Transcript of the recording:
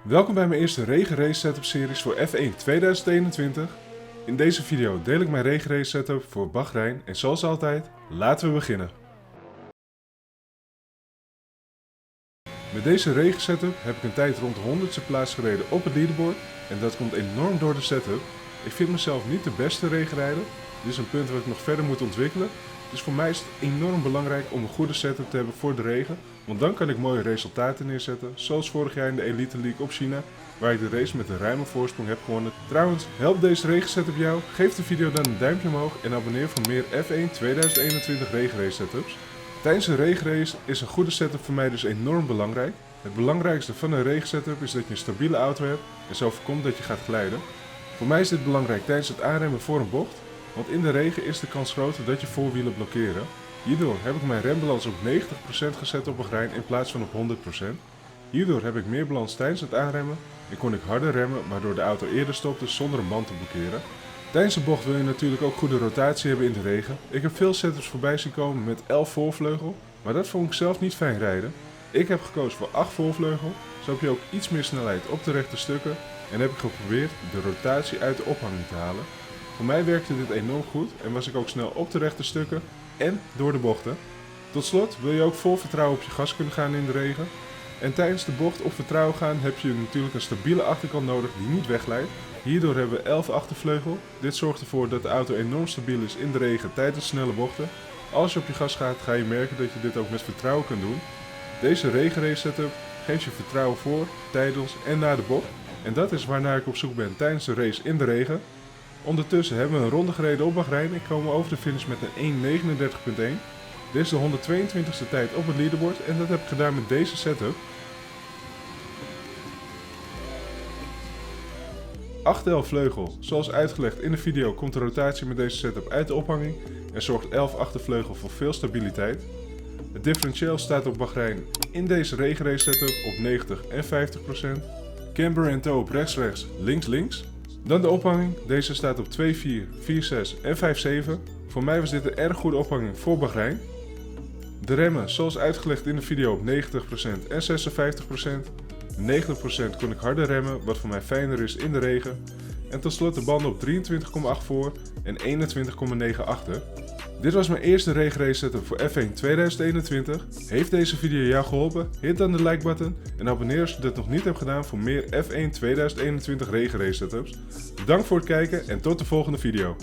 Welkom bij mijn eerste regenrace setup series voor F1 2021. In deze video deel ik mijn regenrace setup voor Bahrein en zoals altijd, laten we beginnen. Met deze regensetup heb ik een tijd rond de 100ste plaats gereden op het leaderboard en dat komt enorm door de setup. Ik vind mezelf niet de beste regenrijder, dit is een punt wat ik nog verder moet ontwikkelen. Dus voor mij is het enorm belangrijk om een goede setup te hebben voor de regen, want dan kan ik mooie resultaten neerzetten, zoals vorig jaar in de Elite League op China, waar ik de race met een ruime voorsprong heb gewonnen. Trouwens, helpt deze regensetup jou? Geef de video dan een duimpje omhoog en abonneer voor meer F1 2021 regenrace setups. Tijdens een regenrace is een goede setup voor mij dus enorm belangrijk. Het belangrijkste van een regensetup is dat je een stabiele auto hebt en zo voorkomt dat je gaat glijden. Voor mij is dit belangrijk tijdens het aanremmen voor een bocht, want in de regen is de kans groter dat je voorwielen blokkeren. Hierdoor heb ik mijn rembalans op 90% gezet op Bahrein in plaats van op 100%. Hierdoor heb ik meer balans tijdens het aanremmen en kon ik harder remmen waardoor de auto eerder stopte zonder een band te blokkeren. Tijdens de bocht wil je natuurlijk ook goede rotatie hebben in de regen. Ik heb veel setups voorbij zien komen met 11 voorvleugel, maar dat vond ik zelf niet fijn rijden. Ik heb gekozen voor 8 voorvleugel, zo heb je ook iets meer snelheid op de rechte stukken en heb ik geprobeerd de rotatie uit de ophanging te halen. Voor mij werkte dit enorm goed en was ik ook snel op de rechte stukken en door de bochten. Tot slot wil je ook vol vertrouwen op je gas kunnen gaan in de regen. En tijdens de bocht op vertrouwen gaan heb je natuurlijk een stabiele achterkant nodig die niet wegglijdt. Hierdoor hebben we 11 achtervleugel. Dit zorgt ervoor dat de auto enorm stabiel is in de regen tijdens snelle bochten. Als je op je gas gaat ga je merken dat je dit ook met vertrouwen kunt doen. Deze regenrace setup geeft je vertrouwen voor, tijdens en na de bocht. En dat is waarnaar ik op zoek ben tijdens de race in de regen. Ondertussen hebben we een ronde gereden op Bahrein en komen over de finish met een 1.39.1. Dit is de 122ste tijd op het leaderboard en dat heb ik gedaan met deze setup. 811 vleugel. Zoals uitgelegd in de video komt de rotatie met deze setup uit de ophanging en zorgt 11 achtervleugel voor veel stabiliteit. Het differentieel staat op Bahrein in deze regenrace setup op 90 en 50%. Camber en toe op rechts, links. Dan de ophanging, deze staat op 2.4, 4.6 en 5.7. Voor mij was dit een erg goede ophanging voor Bahrein. De remmen, zoals uitgelegd in de video, op 90% en 56%. 90% kon ik harder remmen, wat voor mij fijner is in de regen. En tot slot de banden op 23,8 voor en 21,9 achter. Dit was mijn eerste regenrace setup voor F1 2021. Heeft deze video jou geholpen? Hit dan de like button en abonneer als je dat nog niet hebt gedaan voor meer F1 2021 regenrace setups. Bedankt voor het kijken en tot de volgende video.